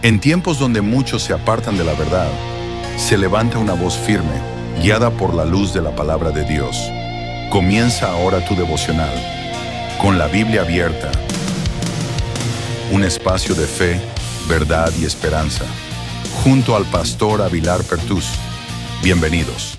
En tiempos donde muchos se apartan de la verdad, se levanta una voz firme, guiada por la luz de la palabra de Dios. Comienza ahora tu devocional, con la Biblia abierta. Un espacio de fe, verdad y esperanza, junto al pastor Avilar Pertús. Bienvenidos.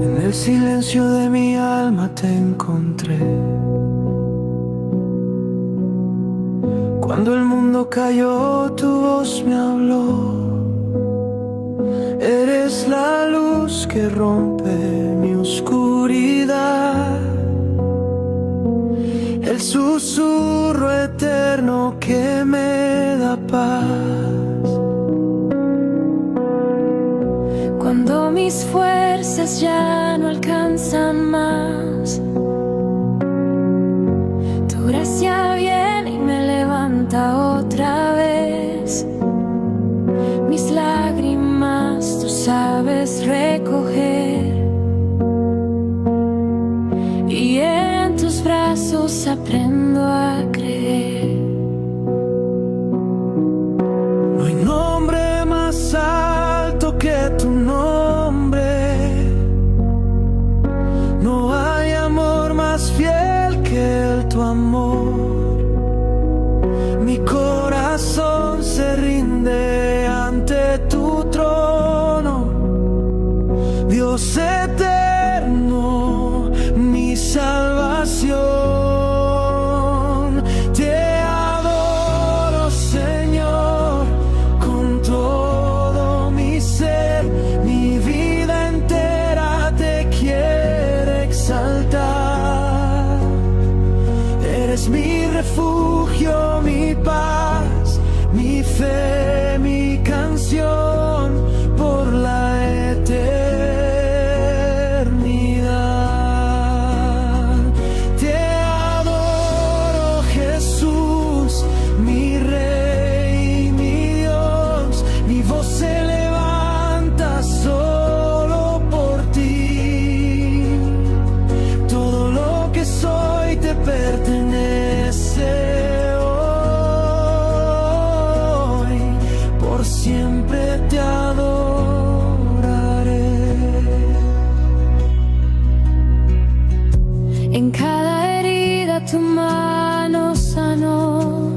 En el silencio de mi alma te encontré. Cuando el mundo cayó, tu voz me habló. Eres la luz que rompe mi oscuridad, el susurro eterno que me da paz. Cuando mis fuerzas ya no alcanzan más, tu gracia viene y me levanta otra vez. Mis lágrimas tú sabes recoger, y en tus brazos aprendo a creer. No hay nombre más alto que tu nombre, no hay amor más fiel que tu amor. Mi corazón se rinde ante tu trono, Dios eterno, mi salvación. Te adoro, Señor, con todo mi ser. Mi vida entera te quiere exaltar. Eres mi refugio, mi paz, mi fe, mi canción por la eternidad. Te adoro, Jesús, mi Rey y mi Dios. Mi voz se levanta solo por ti. Todo lo que soy te pertenece hoy, por siempre te adoraré. En cada herida tu mano sanó,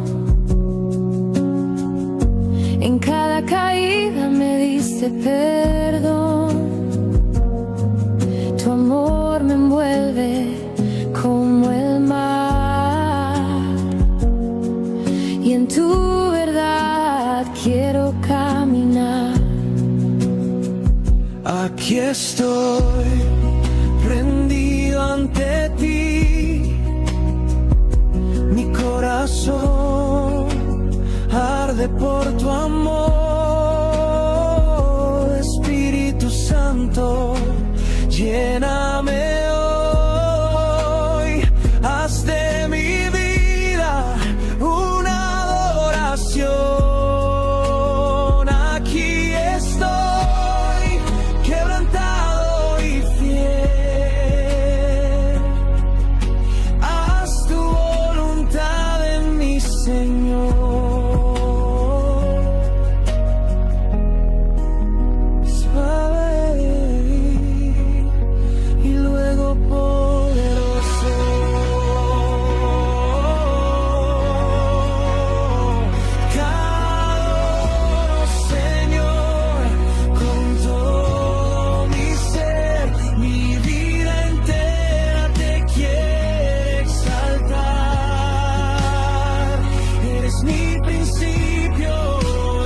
en cada caída me diste perdón. Tu amor me envuelve como el mar, y en tu verdad quiero caminar. Aquí estoy, rendido ante ti. Mi corazón arde por tu amor. Espíritu Santo, lléname hoy. Haz de mi vida una adoración. Aquí estoy, quebrantado y fiel. Haz tu voluntad en mi Señor. Suave y luego poderoso. Te adoro, Señor, con todo mi ser. Mi vida entera te quiere exaltar. Eres mi principio,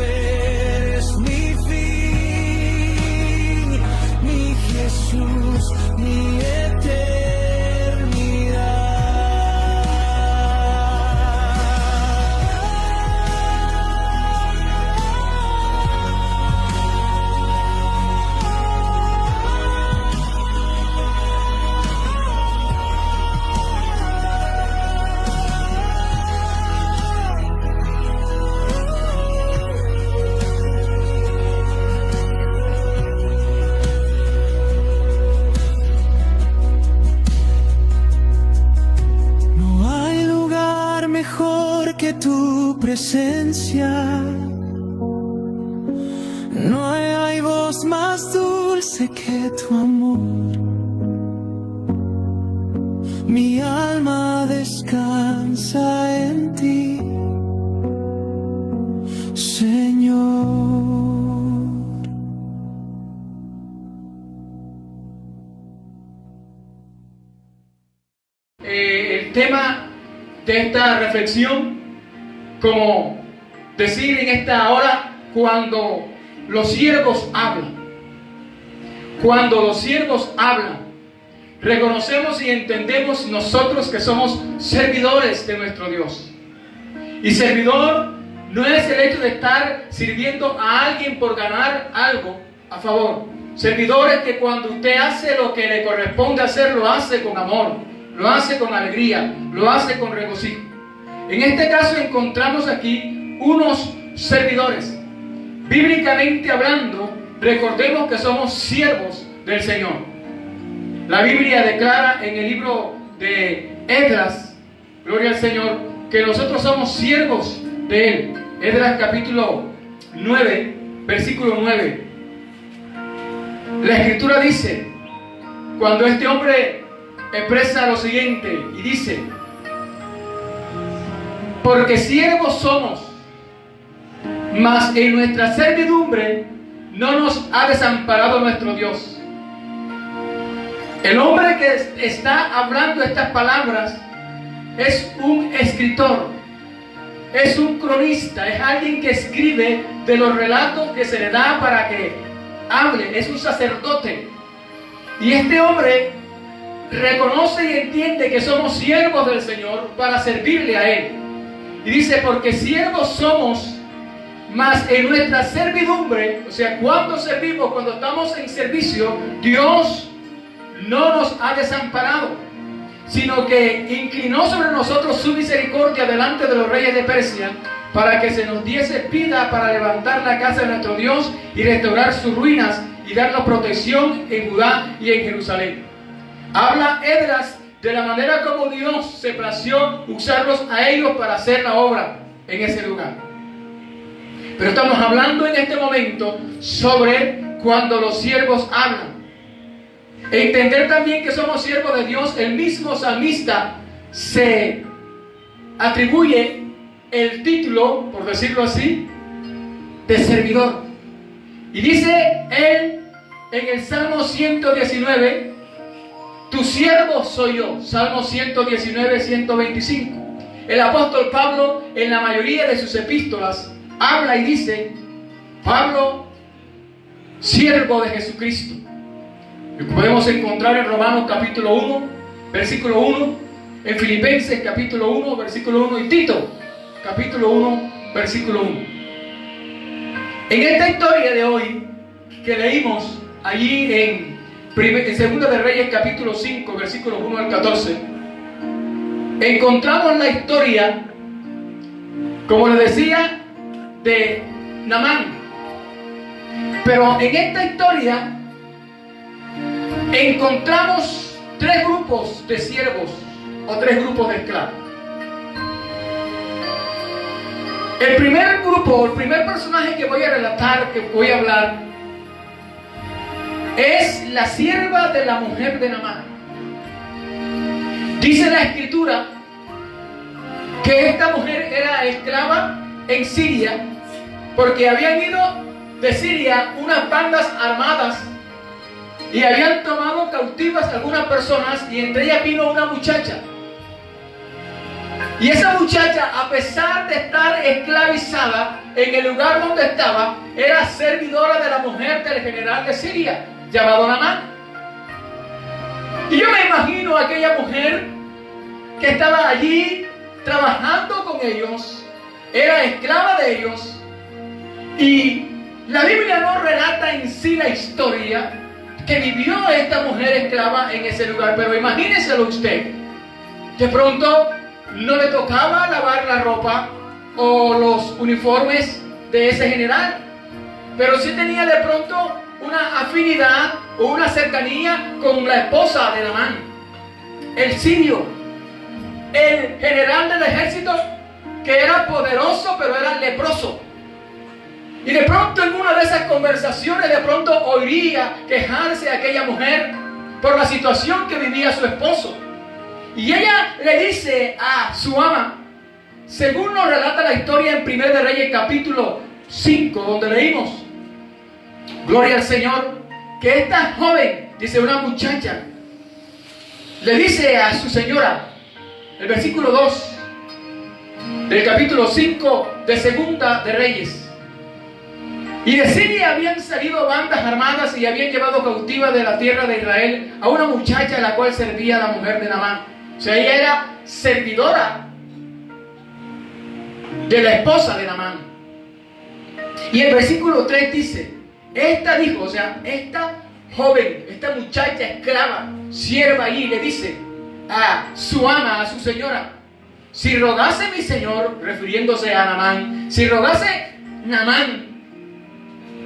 eres mi fin, mi Jesús, mi eternidad. presencia. No hay voz más dulce que tu amor. Mi alma descansa en ti, Señor. El tema de esta reflexión, como decir en esta hora, cuando los siervos hablan. Cuando los siervos hablan, reconocemos y entendemos nosotros que somos servidores de nuestro Dios. Y servidor no es el hecho de estar sirviendo a alguien por ganar algo a favor. Servidor es que cuando usted hace lo que le corresponde hacer, lo hace con amor, lo hace con alegría, lo hace con regocijo. En este caso encontramos aquí unos servidores. Bíblicamente hablando, recordemos que somos siervos del Señor. La Biblia declara en el libro de Esdras, gloria al Señor, que nosotros somos siervos de Él. Esdras capítulo 9, versículo 9. La Escritura dice, cuando este hombre expresa lo siguiente y dice: porque siervos somos, mas en nuestra servidumbre no nos ha desamparado nuestro Dios. El hombre que está hablando estas palabras es un escritor, es un cronista, es alguien que escribe de los relatos que se le da para que hable, es un sacerdote. Y este hombre reconoce y entiende que somos siervos del Señor para servirle a Él. Y dice, porque siervos somos, mas en nuestra servidumbre, o sea, cuando servimos, cuando estamos en servicio, Dios no nos ha desamparado, sino que inclinó sobre nosotros su misericordia delante de los reyes de Persia, para que se nos diese vida para levantar la casa de nuestro Dios y restaurar sus ruinas y darnos protección en Judá y en Jerusalén. Habla Esdras de la manera como Dios se plació usarlos a ellos para hacer la obra en ese lugar. Pero estamos hablando en este momento sobre cuando los siervos hablan. Entender también que somos siervos de Dios. El mismo salmista se atribuye el título, por decirlo así, de servidor. Y dice él en el Salmo 119, tu siervo soy yo. Salmo 119, 125. El apóstol Pablo, en la mayoría de sus epístolas, habla y dice, Pablo, siervo de Jesucristo. Lo podemos encontrar en Romanos capítulo 1, versículo 1, en Filipenses capítulo 1, versículo 1 y Tito capítulo 1, versículo 1. En esta historia de hoy que leímos allí en Segunda de Reyes capítulo 5, versículos 1 al 14, encontramos la historia, como les decía, de Naamán. Pero en esta historia encontramos tres grupos de siervos o tres grupos de esclavos. El primer grupo, el primer personaje que voy a relatar, que voy a hablar, es la sierva de la mujer de Naamán. Dice la Escritura que esta mujer era esclava en Siria, porque habían ido de Siria unas bandas armadas y habían tomado cautivas algunas personas, y entre ellas vino una muchacha. Y esa muchacha, a pesar de estar esclavizada en el lugar donde estaba, era servidora de la mujer del general de Siria, llamado Naamán. Y yo me imagino a aquella mujer que estaba allí trabajando con ellos, era esclava de ellos, y la Biblia no relata en sí la historia que vivió esta mujer esclava en ese lugar, pero imagíneselo usted. De pronto no le tocaba lavar la ropa o los uniformes de ese general, pero sí tenía de pronto una afinidad o una cercanía con la esposa de Naamán, el sirio, el general del ejército que era poderoso, pero era leproso. Y de pronto en una de esas conversaciones, de pronto oiría quejarse a aquella mujer por la situación que vivía su esposo. Y ella le dice a su ama, según nos relata la historia en 1 de Reyes capítulo 5, donde leímos, gloria al Señor, que esta joven, dice una muchacha, le dice a su señora, el versículo 2 del capítulo 5 de Segunda de Reyes, y de Siria habían salido bandas armadas y habían llevado cautiva de la tierra de Israel a una muchacha a la cual servía la mujer de Naamán. O sea, ella era servidora de la esposa de Naamán. Y el versículo 3 dice, esta dijo, o sea, esta joven, esta muchacha esclava, sierva allí, le dice a su ama, a su señora, si rogase mi señor, refiriéndose a Naamán, si rogase Naamán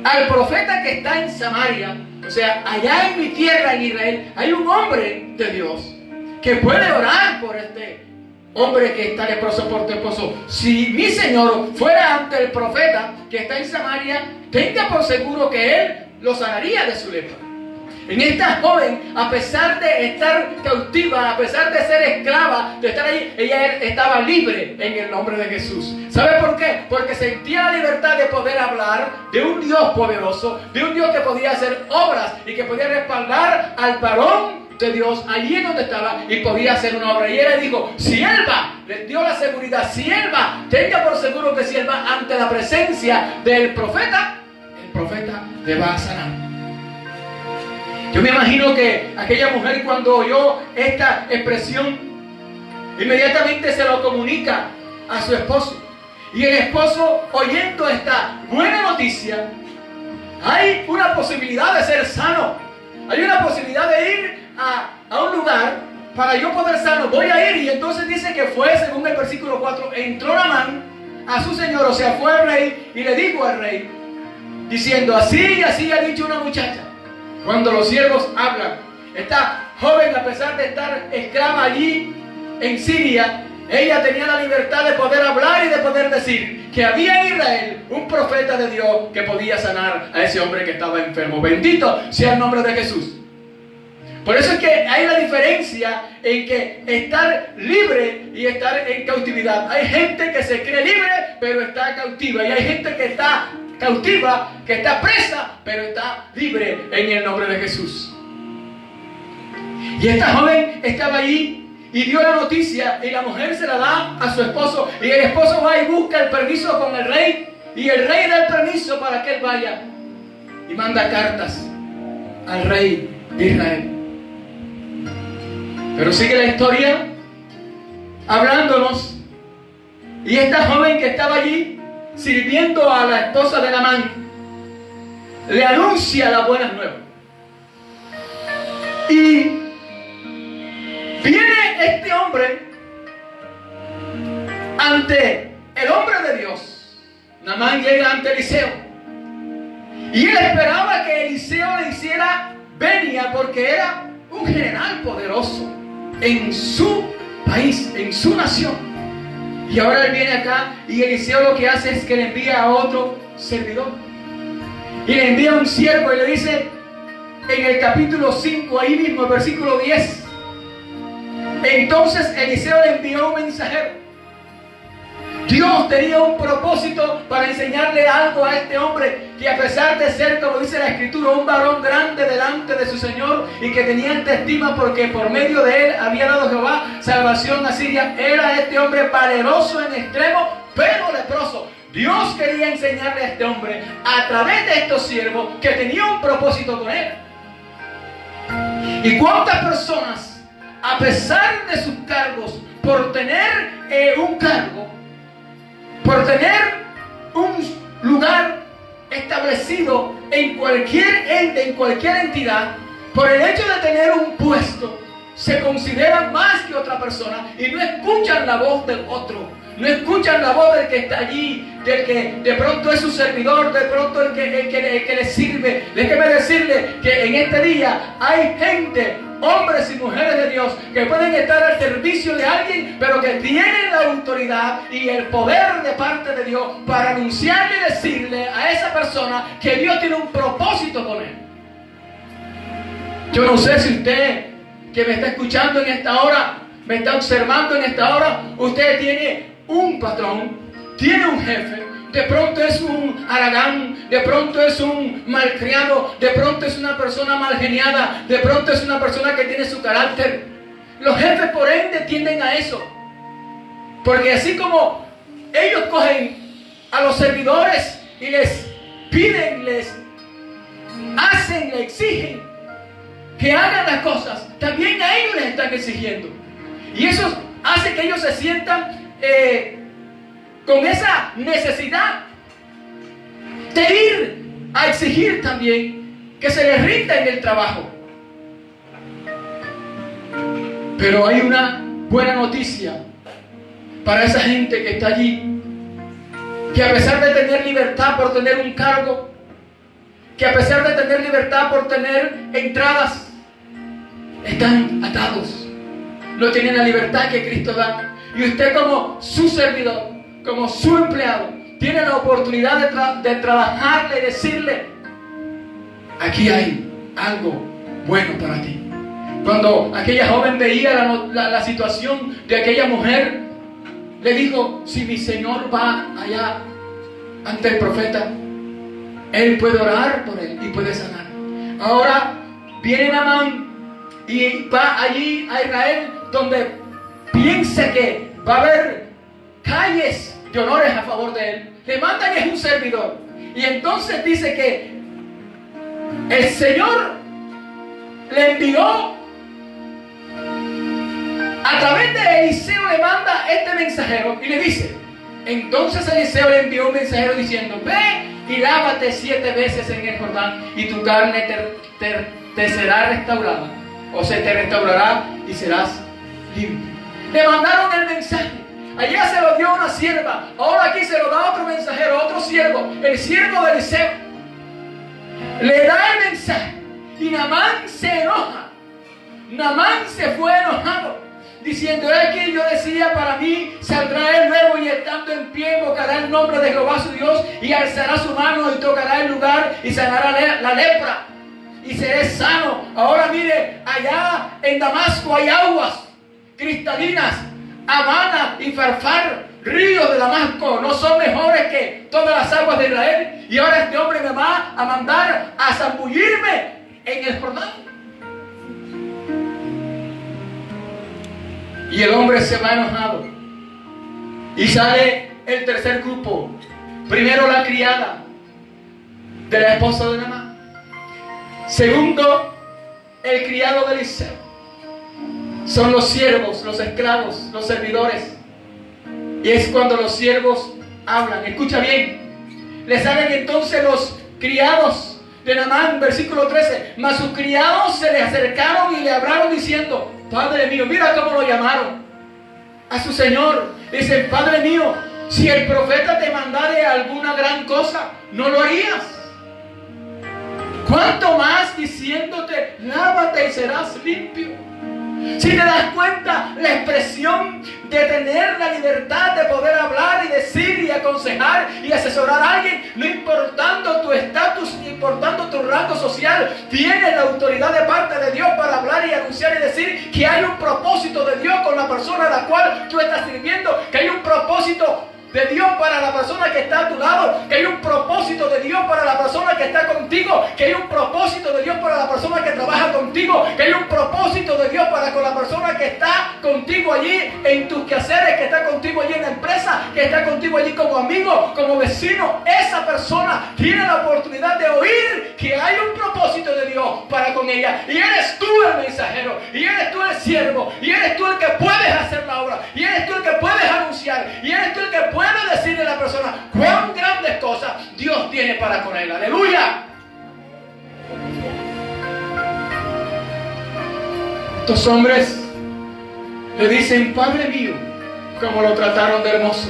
al profeta que está en Samaria, o sea, allá en mi tierra, en Israel, hay un hombre de Dios que puede orar por este hombre que está leproso por tu esposo. Si mi señor fuera ante el profeta que está en Samaria, tenga por seguro que él lo sanaría de su lepra. En esta joven, a pesar de estar cautiva, a pesar de ser esclava, de estar ahí, ella estaba libre en el nombre de Jesús. ¿Sabe por qué? Porque sentía la libertad de poder hablar de un Dios poderoso, de un Dios que podía hacer obras y que podía respaldar al varón de Dios allí en donde estaba y podía hacer una obra. Y ella le dijo, si él va, le dio la seguridad, si él va, tenga por seguro que si él va ante la presencia del profeta, el profeta le va a sanar. Yo me imagino que aquella mujer, cuando oyó esta expresión, inmediatamente se lo comunica a su esposo. Y el esposo, oyendo esta buena noticia, hay una posibilidad de ser sano. Hay una posibilidad de ir a un lugar para yo poder sano. Voy a ir. Y entonces dice que fue, según el versículo 4, entró Naamán a su señor, o sea, fue al rey y le dijo al rey, diciendo, así y así ha dicho una muchacha. Cuando los siervos hablan, esta joven, a pesar de estar esclava allí en Siria, ella tenía la libertad de poder hablar y de poder decir que había en Israel un profeta de Dios que podía sanar a ese hombre que estaba enfermo. Bendito sea el nombre de Jesús. Por eso es que hay la diferencia en que estar libre y estar en cautividad. Hay gente que se cree libre pero está cautiva, y hay gente que está cautiva, que está presa, pero está libre en el nombre de Jesús. Y esta joven estaba allí y dio la noticia, y la mujer se la da a su esposo, y el esposo va y busca el permiso con el rey, y el rey da el permiso para que él vaya y manda cartas al rey de Israel. Pero sigue la historia hablándonos, y esta joven que estaba allí sirviendo a la esposa de Naamán le anuncia las buenas nuevas. Y viene este hombre ante el hombre de Dios. Naamán llega ante Eliseo y él esperaba que Eliseo le hiciera venia, porque era un general poderoso en su país, en su nación. Y ahora él viene acá y Eliseo lo que hace es que le envía a otro servidor. Y le envía a un siervo y le dice en el capítulo 5, ahí mismo, el versículo 10. Entonces Eliseo le envió un mensajero. Dios tenía un propósito para enseñarle algo a este hombre, que a pesar de ser, como dice la Escritura, un varón grande delante de su Señor y que tenía alta estima porque por medio de él había dado Jehová salvación a Siria, era este hombre valeroso en extremo, pero leproso. Dios quería enseñarle a este hombre, a través de estos siervos, que tenía un propósito con él. ¿Y cuántas personas, a pesar de sus cargos, por tener un cargo, por tener un lugar establecido en cualquier ente, en cualquier entidad, por el hecho de tener un puesto, se consideran más que otra persona y no escuchan la voz del otro, no escuchan la voz del que está allí, del que de pronto es su servidor, de pronto el que le sirve. Déjeme decirle que en este día hay gente, hombres y mujeres de Dios, que pueden estar al servicio de alguien, pero que tienen la autoridad y el poder de parte de Dios para anunciarle y decirle a esa persona que Dios tiene un propósito con él. Yo no sé si usted que me está escuchando en esta hora, me está observando en esta hora, usted tiene un patrón, tiene un jefe, de pronto es un haragán, de pronto es un malcriado, de pronto es una persona malgeniada, de pronto es una persona que tiene su carácter. Los jefes por ende tienden a eso, porque así como ellos cogen a los servidores y les piden, les hacen, les exigen que hagan las cosas, también a ellos les están exigiendo. Y eso hace que ellos se sientan con esa necesidad de ir a exigir también que se les rinda en el trabajo. Pero hay una buena noticia para esa gente que está allí, que a pesar de tener libertad por tener un cargo, que a pesar de tener libertad por tener entradas, están atados. No tienen la libertad que Cristo da. Y usted como su servidor, como su empleado, tiene la oportunidad de trabajarle y decirle: aquí hay algo bueno para ti. Cuando aquella joven veía la situación de aquella mujer, le dijo: si mi Señor va allá ante el profeta, él puede orar por él y puede sanar. Ahora viene Naamán y va allí a Israel, donde piensa que va a haber calles de honores a favor de él. Le mandan es un servidor. Y entonces dice que el Señor le envió, a través de Eliseo le manda este mensajero y le dice. Entonces Eliseo le envió un mensajero diciendo: ve y lávate 7 veces en el Jordán y tu carne te será restaurada, o se te restaurará y serás limpio. Le mandaron el mensaje. Allá se lo dio una sierva, ahora aquí se lo da otro mensajero, otro siervo, el siervo de Eliseo. Le da el mensaje y Naamán se enoja. Naamán se fue enojado, diciendo: es que yo decía, para mí saldrá él nuevo y estando en pie invocará el nombre de Jehová su Dios y alzará su mano y tocará el lugar y sanará la lepra y seré sano. Ahora mire, allá en Damasco hay aguas cristalinas, Habana y Farfar, ríos de Damasco, no son mejores que todas las aguas de Israel. Y ahora este hombre me va a mandar a zambullirme en el Jordán. Y el hombre se va enojado. Y sale el tercer grupo. Primero la criada de la esposa de Naamán. Segundo, el criado de Eliseo. Son los siervos, los esclavos, los servidores. Y es cuando los siervos hablan. Escucha bien. Le salen entonces los criados de Naamán, versículo 13. Mas sus criados se le acercaron y le hablaron diciendo: Padre mío, mira cómo lo llamaron a su señor. Dicen: Padre mío, si el profeta te mandare alguna gran cosa, ¿no lo harías? ¿Cuánto más diciéndote: lávate y serás limpio? Si te das cuenta, la expresión de tener la libertad de poder hablar y decir y aconsejar y asesorar a alguien, no importando tu estatus, no importando tu rango social, tienes la autoridad de parte de Dios para hablar y anunciar y decir que hay un propósito de Dios con la persona a la cual tú estás sirviendo, que hay un propósito de Dios para la persona que está a tu lado, que hay un propósito de Dios para la persona que está contigo, que hay un propósito de Dios para la persona que trabaja contigo, que hay un propósito de Dios para con la persona que está contigo allí en tus quehaceres, que está contigo allí en la empresa, que está contigo allí como amigo, como vecino. Esa persona tiene la oportunidad de oír que hay un propósito de Dios para con ella, y eres tú el mensajero, y eres tú el siervo, y eres tú el que puedes hacer la obra, y eres tú el que puedes anunciar, y eres tú el que puede decirle a la persona cuán grandes cosas Dios tiene para con él. ¡Aleluya! Estos hombres le dicen: Padre mío, como lo trataron de hermoso.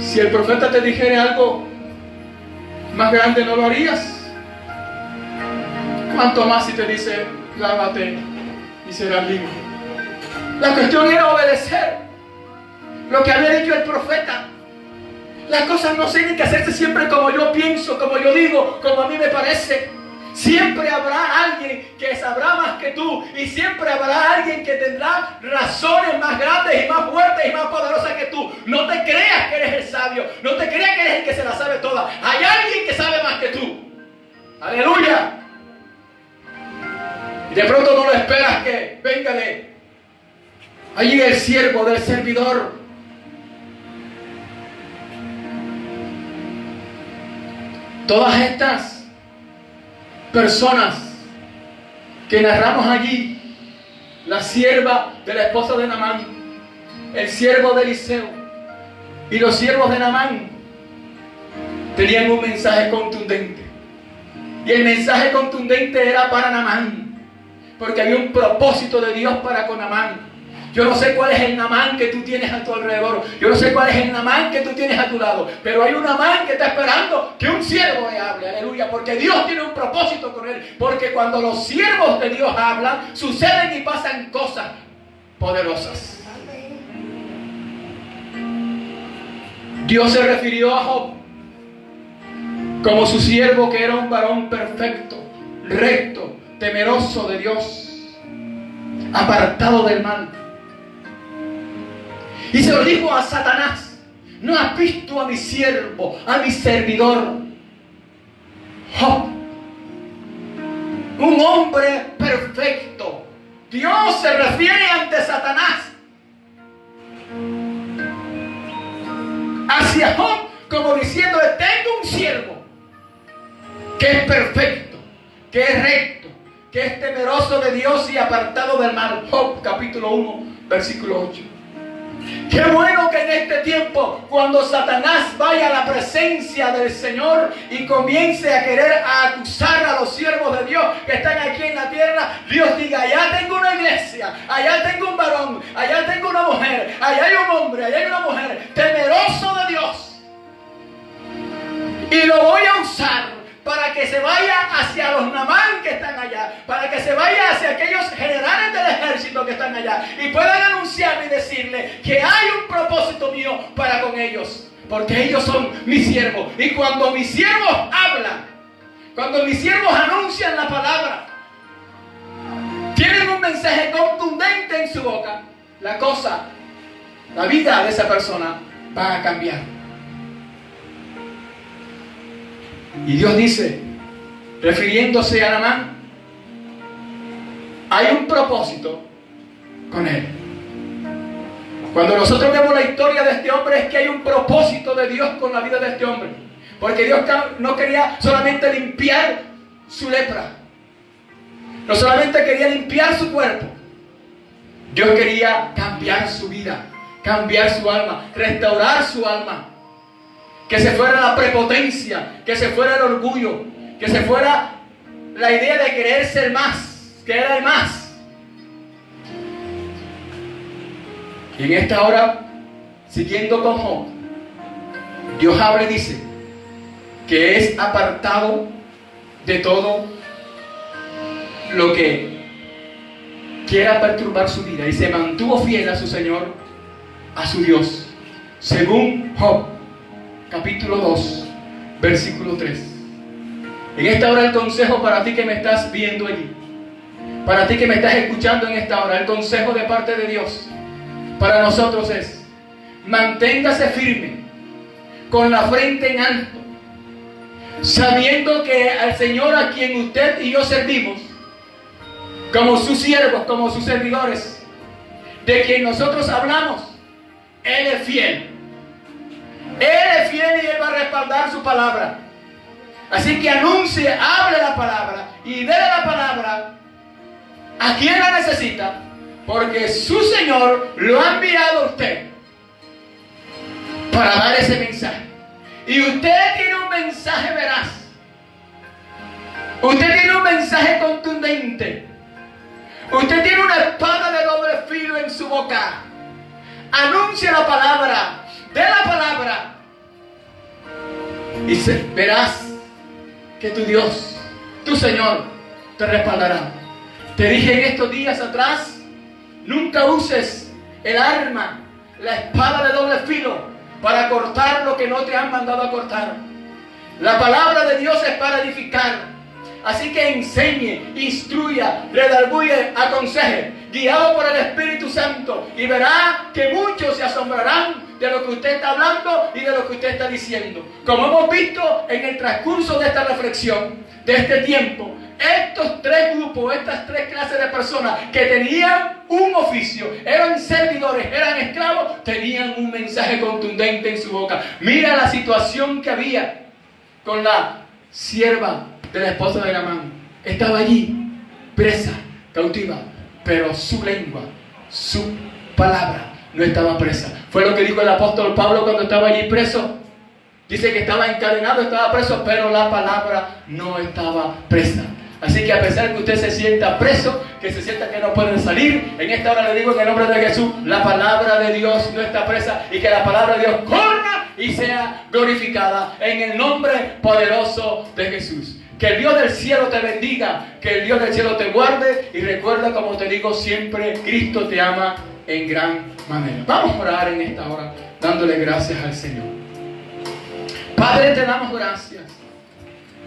Si el profeta te dijera algo más grande, ¿no lo harías? ¿Cuánto más si te dice: lávate y serás limpio? La cuestión era obedecer lo que había dicho el profeta. Las cosas no tienen que hacerse siempre como yo pienso, como yo digo, como a mí me parece. Siempre habrá alguien que sabrá más que tú, y siempre habrá alguien que tendrá razones más grandes y más fuertes y más poderosas que tú. No te creas que eres el sabio, no te creas que eres el que se la sabe toda. Hay alguien que sabe más que tú. Aleluya. Y de pronto no lo esperas que venga de allí el siervo del servidor. Todas estas personas que narramos allí, la sierva de la esposa de Naamán, el siervo de Eliseo y los siervos de Naamán, tenían un mensaje contundente. Y el mensaje contundente era para Naamán, porque había un propósito de Dios para con Naamán. Yo no sé cuál es el Naamán que tú tienes a tu alrededor. Yo no sé cuál es el Naamán que tú tienes a tu lado. Pero hay un Naamán que está esperando que un siervo le hable. Aleluya. Porque Dios tiene un propósito con él. Porque cuando los siervos de Dios hablan, suceden y pasan cosas poderosas. Dios se refirió a Job como su siervo, que era un varón perfecto, recto, temeroso de Dios, apartado del mal. Y se lo dijo a Satanás: ¿no has visto a mi siervo, a mi servidor Job? Un hombre perfecto. Dios se refiere ante Satanás hacia Job como diciéndole: tengo un siervo que es perfecto, que es recto, que es temeroso de Dios y apartado del mal. Job capítulo 1 versículo 8. Qué bueno que en este tiempo, cuando Satanás vaya a la presencia del Señor y comience a querer acusar a los siervos de Dios que están aquí en la tierra, Dios diga: allá tengo una iglesia, allá tengo un varón, allá tengo una mujer, allá hay un hombre, allá hay una mujer temeroso de Dios, y lo voy a usar para que se vaya hacia los Naamán que están allá, para que se vaya hacia aquellos generales del ejército que están allá, y puedan anunciarle y decirle que hay un propósito mío para con ellos, porque ellos son mis siervos. Y cuando mis siervos hablan, cuando mis siervos anuncian la palabra, tienen un mensaje contundente en su boca, la vida de esa persona va a cambiar. Y Dios dice, refiriéndose a Naamán, hay un propósito con él. Cuando nosotros vemos la historia de este hombre, es que hay un propósito de Dios con la vida de este hombre. Porque Dios no quería solamente limpiar su lepra, no solamente quería limpiar su cuerpo. Dios quería cambiar su vida, cambiar su alma, restaurar su alma. Que se fuera la prepotencia, que se fuera el orgullo, que se fuera la idea de querer ser más, que era el más. Y en esta hora, siguiendo con Job, Dios habla y dice que es apartado de todo lo que quiera perturbar su vida, y se mantuvo fiel a su Señor, a su Dios, según Job capítulo 2 versículo 3. En esta hora el consejo para ti que me estás viendo allí, para ti que me estás escuchando en esta hora, el consejo de parte de Dios para nosotros es: manténgase firme, con la frente en alto, sabiendo que al Señor, a quien usted y yo servimos, como sus siervos, como sus servidores, de quien nosotros hablamos, Él es fiel. Él es fiel y Él va a respaldar su palabra. Así que anuncie, hable la palabra y déle la palabra a quien la necesita, porque su Señor lo ha enviado a usted para dar ese mensaje. Y usted tiene un mensaje veraz, usted tiene un mensaje contundente, boca. Anuncia la palabra, de la palabra. Y verás que tu Dios, tu Señor, te respaldará. Te dije en estos días atrás, nunca uses el arma, la espada de doble filo, para cortar lo que no te han mandado a cortar. La palabra de Dios es para edificar. Así que enseñe, instruya, redarguye, aconseje, guiado por el Espíritu Santo, y verá que muchos se asombrarán de lo que usted está hablando y de lo que usted está diciendo. Como hemos visto en el transcurso de esta reflexión, de este tiempo, estos tres grupos, estas tres clases de personas que tenían un oficio, eran servidores, eran esclavos, tenían un mensaje contundente en su boca. Mira la situación que había con la sierva de la esposa de Naamán. Estaba allí, presa, cautiva, pero su lengua, su palabra no estaba presa. Fue lo que dijo el apóstol Pablo cuando estaba allí preso. Dice que estaba encadenado, estaba preso, pero la palabra no estaba presa. Así que a pesar que usted se sienta preso, que se sienta que no puede salir, en esta hora le digo en el nombre de Jesús, la palabra de Dios no está presa, y que la palabra de Dios corra y sea glorificada en el nombre poderoso de Jesús. Que el Dios del cielo te bendiga, que el Dios del cielo te guarde, y recuerda, como te digo siempre, Cristo te ama en gran manera. Vamos a orar en esta hora dándole gracias al Señor. Padre, te damos gracias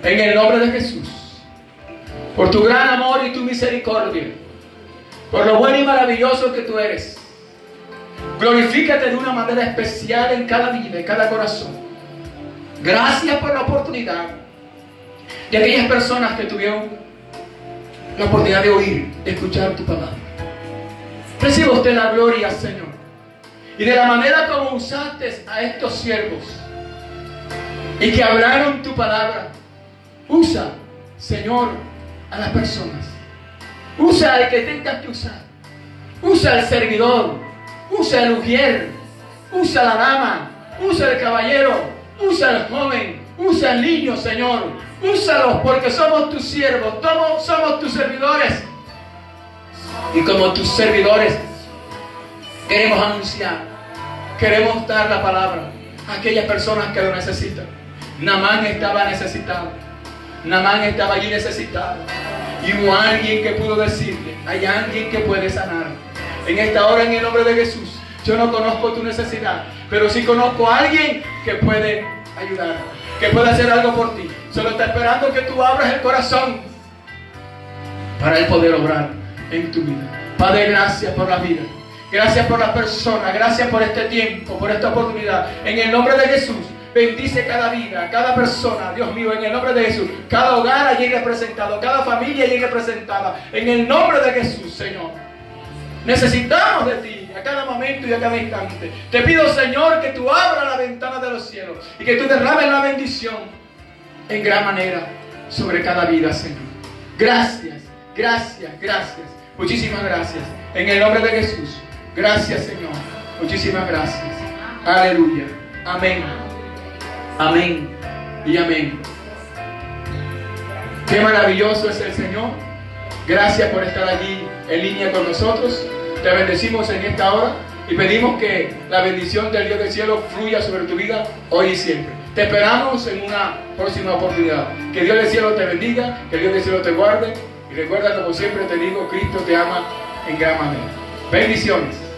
en el nombre de Jesús por tu gran amor y tu misericordia, por lo bueno y maravilloso que tú eres. Glorifícate de una manera especial en cada vida, en cada corazón. Gracias por la oportunidad de aquellas personas que tuvieron la oportunidad de oír, de escuchar tu palabra. Reciba usted la gloria, Señor. Y de la manera como usaste a estos siervos y que hablaron tu palabra, usa, Señor, a las personas. Usa al que tengas que usar. Usa al servidor. Usa al ujier. Usa a la dama. Usa al caballero. Usa al joven. Usa al niño, Señor. Úsalos, porque somos tus siervos. Somos tus servidores. Y como tus servidores queremos anunciar, queremos dar la palabra a aquellas personas que lo necesitan. Naamán estaba necesitado. Naamán estaba allí necesitado. Y hubo alguien que pudo decirle, hay alguien que puede sanar. En esta hora, en el nombre de Jesús, yo no conozco tu necesidad, pero sí conozco a alguien que puede ayudar, que puede hacer algo por ti. Solo está esperando que tú abras el corazón para él poder obrar en tu vida. Padre, gracias por la vida. Gracias por las personas. Gracias por este tiempo, por esta oportunidad. En el nombre de Jesús, bendice cada vida, cada persona, Dios mío, en el nombre de Jesús. Cada hogar allí representado, cada familia allí representada. En el nombre de Jesús, Señor. Necesitamos de ti a cada momento y a cada instante. Te pido, Señor, que tú abras la ventana de los cielos y que tú derrames la bendición en gran manera sobre cada vida, Señor. Gracias, gracias, gracias. Muchísimas gracias. En el nombre de Jesús. Gracias, Señor. Muchísimas gracias. Aleluya. Amén. Amén y amén. Qué maravilloso es el Señor. Gracias por estar allí en línea con nosotros. Te bendecimos en esta hora y pedimos que la bendición del Dios del cielo fluya sobre tu vida hoy y siempre. Te esperamos en una próxima oportunidad. Que Dios del cielo te bendiga, que Dios del cielo te guarde. Y recuerda, como siempre te digo, Cristo te ama en gran manera. Bendiciones.